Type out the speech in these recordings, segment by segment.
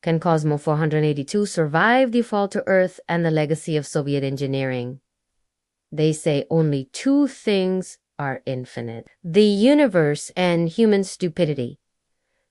Can Kosmos 482 survive the fall to Earth and the legacy of Soviet engineering? They say only two things are infinite: the universe and human stupidity.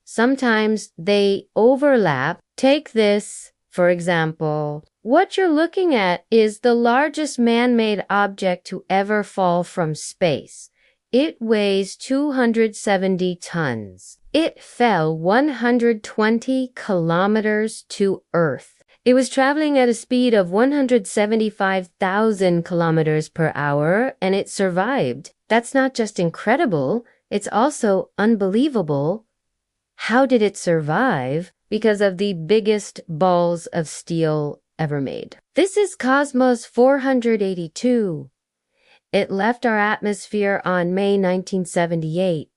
Sometimes they overlap. Take this, for example. What you're looking at is the largest man-made object to ever fall from space. It weighs 270 tons. It fell 120 kilometers to Earth. It was traveling at a speed of 175,000 kilometers per hour, and it survived. That's not just incredible, it's also unbelievable. How did it survive? Because of the biggest balls of steel ever made. This is Kosmos 482. It left our atmosphere on May 1978.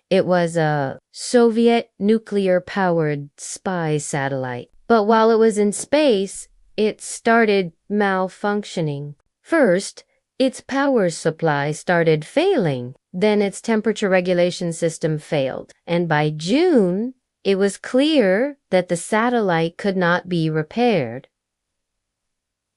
It was a Soviet nuclear-powered spy satellite. But while it was in space, it started malfunctioning. First, its power supply started failing. Then its temperature regulation system failed. And by June, it was clear that the satellite could not be repaired.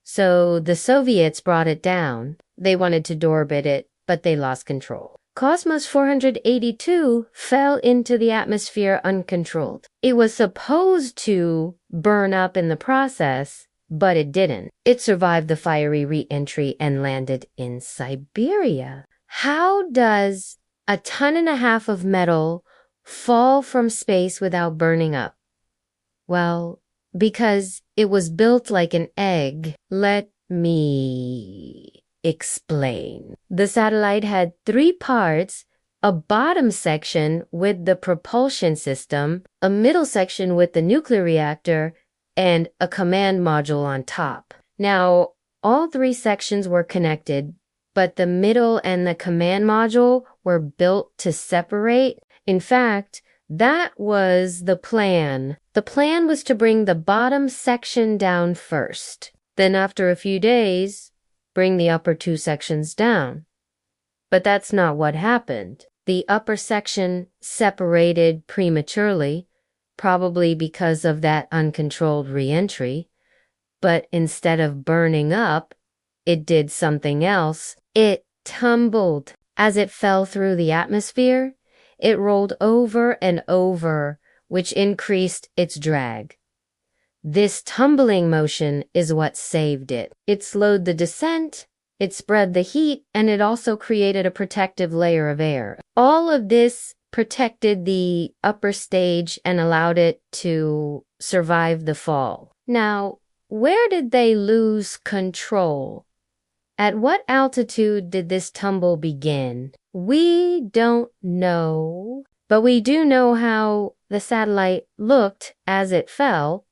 So the Soviets brought it down. They wanted to deorbit it, but they lost control. Kosmos 482 fell into the atmosphere uncontrolled. It was supposed to burn up in the process, but it didn't. It survived the fiery re-entry and landed in Siberia. How does 1.5 tons of metal fall from space without burning up? Well, because it was built like an egg. Let me explain. The satellite had 3 parts: a bottom section with the propulsion system, a middle section with the nuclear reactor, and a command module on top. Now, all 3 sections were connected, but the middle and the command module were built to separate. In fact, that was the plan. The plan was to bring the bottom section down first. Then after a few days, bring the upper 2 sections down. But that's not what happened. The upper section separated prematurely, probably because of that uncontrolled re-entry. But instead of burning up, it did something else. It tumbled. As it fell through the atmosphere, it rolled over and over, which increased its drag. This tumbling motion is what saved it. It slowed the descent, it spread the heat, and it also created a protective layer of air. All of this protected the upper stage and allowed it to survive the fall. Now, where did they lose control? At what altitude did this tumble begin? We don't know, but we do know how the satellite looked as it fell,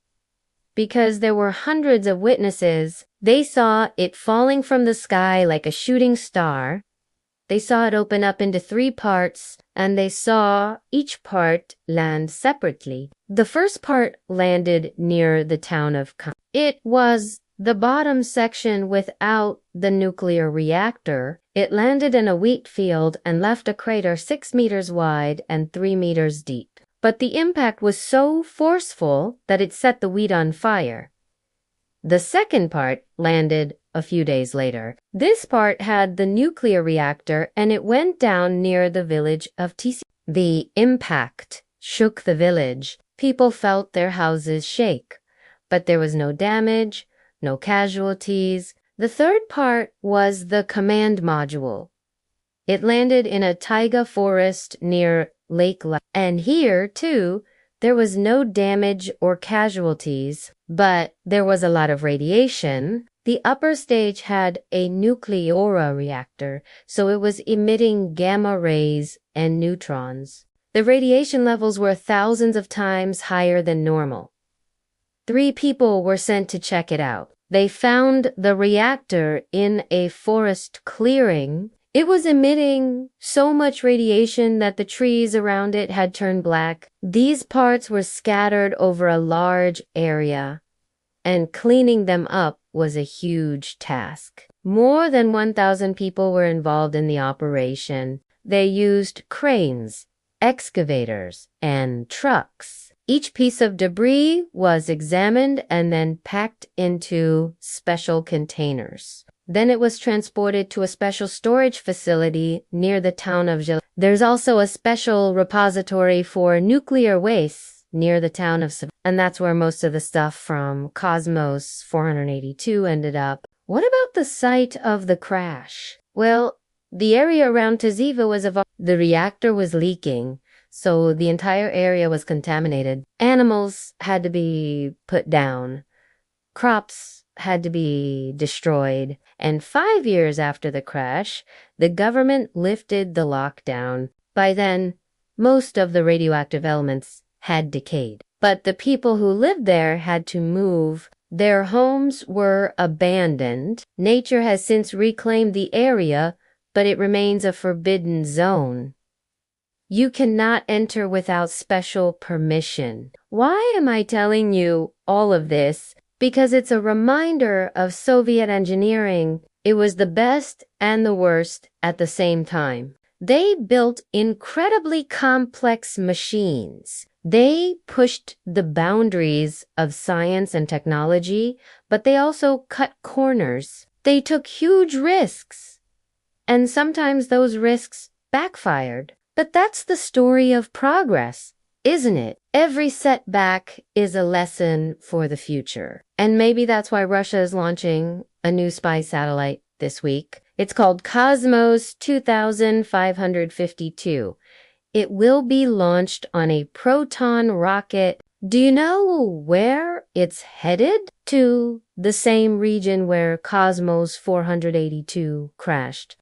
because there were hundreds of witnesses. They saw it falling from the sky like a shooting star. They saw it open up into 3 parts, and they saw each part land separately. The first part landed near the town of Kosmos. It was the bottom section without the nuclear reactor. It landed in a wheat field and left a crater 6 meters wide and 3 meters deep. But the impact was so forceful that it set the wheat on fire. The second part landed a few days later. This part had the nuclear reactor, and it went down near the village of TC. The impact shook the village. People felt their houses shake, but there was no damage, no casualties. The third part was the command module. It landed in a taiga forest near Lake La, and here, too, there was no damage or casualties, but there was a lot of radiation. The upper stage had a nuclear reactor, so it was emitting gamma rays and neutrons. The radiation levels were thousands of times higher than normal. 3 people were sent to check it out. They found the reactor in a forest clearing. It was emitting so much radiation that the trees around it had turned black. These parts were scattered over a large area, and cleaning them up was a huge task. More than 1,000 people were involved in the operation. They used cranes, excavators, and trucks. Each piece of debris was examined and then packed into special containers. Then it was transported to a special storage facility near the town of Gil. There's also a special repository for nuclear waste near the town of Sav, and that's where most of the stuff from Kosmos 482 ended up. What about the site of the crash? Well, the area around Taziva was the reactor was leaking, so the entire area was contaminated. Animals had to be put down. Crops had to be destroyed. And 5 years after the crash, the government lifted the lockdown. By then, most of the radioactive elements had decayed. But the people who lived there had to move. Their homes were abandoned. Nature has since reclaimed the area, but it remains a forbidden zone. You cannot enter without special permission. Why am I telling you all of this? Because it's a reminder of Soviet engineering. It was the best and the worst at the same time. They built incredibly complex machines. They pushed the boundaries of science and technology, but they also cut corners. They took huge risks, and sometimes those risks backfired. But that's the story of progress, isn't it? Every setback is a lesson for the future. And maybe that's why Russia is launching a new spy satellite this week. It's called Kosmos 2552. It will be launched on a Proton rocket. Do you know where it's headed? To the same region where Kosmos 482 crashed.